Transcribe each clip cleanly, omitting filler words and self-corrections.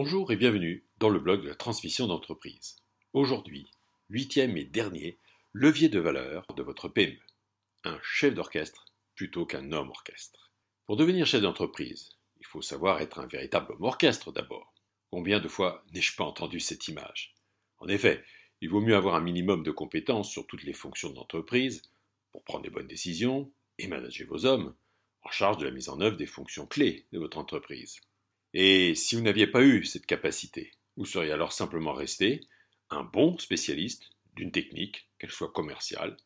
Bonjour et bienvenue dans le blog de la transmission d'entreprise. Aujourd'hui, 8e et dernier levier de valeur de votre PME. Un chef d'orchestre plutôt qu'un homme orchestre. Pour devenir chef d'entreprise, il faut savoir être un véritable homme orchestre d'abord. Combien de fois n'ai-je pas entendu cette image? En effet, il vaut mieux avoir un minimum de compétences sur toutes les fonctions de l'entreprise pour prendre les bonnes décisions et manager vos hommes en charge de la mise en œuvre des fonctions clés de votre entreprise. Et si vous n'aviez pas eu cette capacité, vous seriez alors simplement resté un bon spécialiste d'une technique, qu'elle soit commerciale,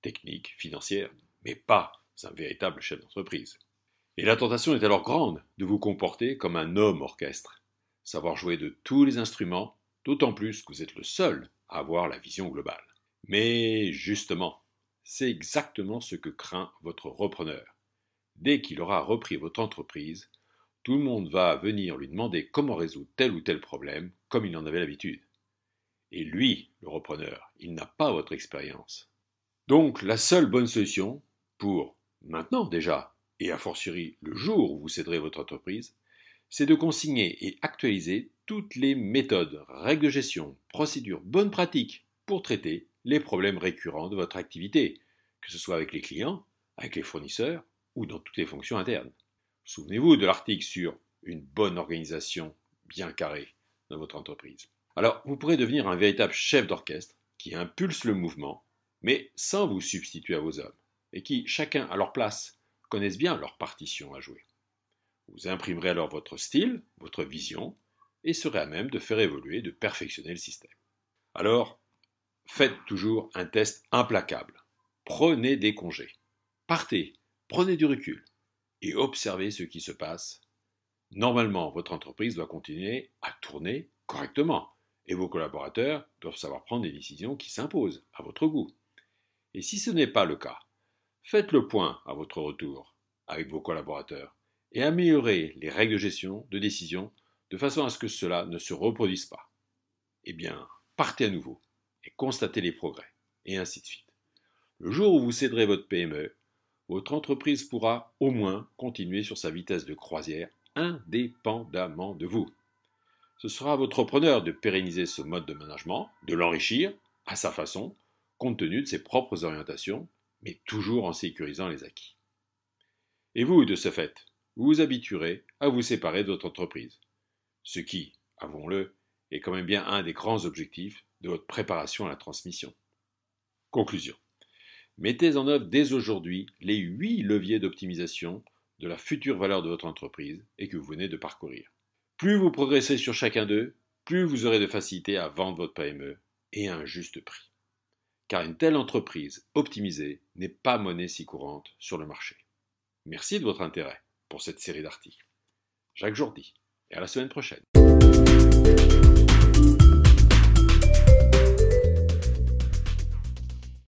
technique, financière, mais pas un véritable chef d'entreprise. Et la tentation est alors grande de vous comporter comme un homme orchestre, savoir jouer de tous les instruments, d'autant plus que vous êtes le seul à avoir la vision globale. Mais justement, c'est exactement ce que craint votre repreneur. Dès qu'il aura repris votre entreprise, tout le monde va venir lui demander comment résoudre tel ou tel problème, comme il en avait l'habitude. Et lui, le repreneur, il n'a pas votre expérience. Donc la seule bonne solution, pour maintenant déjà, et a fortiori le jour où vous céderez votre entreprise, c'est de consigner et actualiser toutes les méthodes, règles de gestion, procédures, bonnes pratiques pour traiter les problèmes récurrents de votre activité, que ce soit avec les clients, avec les fournisseurs ou dans toutes les fonctions internes. Souvenez-vous de l'article sur une bonne organisation bien carrée dans votre entreprise. Alors, vous pourrez devenir un véritable chef d'orchestre qui impulse le mouvement, mais sans vous substituer à vos hommes, et qui, chacun à leur place, connaissent bien leur partition à jouer. Vous imprimerez alors votre style, votre vision, et serez à même de faire évoluer, de perfectionner le système. Alors, faites toujours un test implacable. Prenez des congés. Partez, prenez du recul. Et observez ce qui se passe. Normalement, votre entreprise doit continuer à tourner correctement et vos collaborateurs doivent savoir prendre des décisions qui s'imposent à votre goût. Et si ce n'est pas le cas, faites le point à votre retour avec vos collaborateurs et améliorez les règles de gestion, de décision, de façon à ce que cela ne se reproduise pas. Eh bien, partez à nouveau et constatez les progrès, et ainsi de suite. Le jour où vous céderez votre PME, votre entreprise pourra au moins continuer sur sa vitesse de croisière indépendamment de vous. Ce sera à votre repreneur de pérenniser ce mode de management, de l'enrichir à sa façon, compte tenu de ses propres orientations, mais toujours en sécurisant les acquis. Et vous, de ce fait, vous vous habituerez à vous séparer de votre entreprise, ce qui, avouons-le, est quand même bien un des grands objectifs de votre préparation à la transmission. Conclusion. Mettez en œuvre dès aujourd'hui les 8 leviers d'optimisation de la future valeur de votre entreprise et que vous venez de parcourir. Plus vous progressez sur chacun d'eux, plus vous aurez de facilité à vendre votre PME et à un juste prix. Car une telle entreprise optimisée n'est pas monnaie si courante sur le marché. Merci de votre intérêt pour cette série d'articles. Jacques Jourdi, et à la semaine prochaine.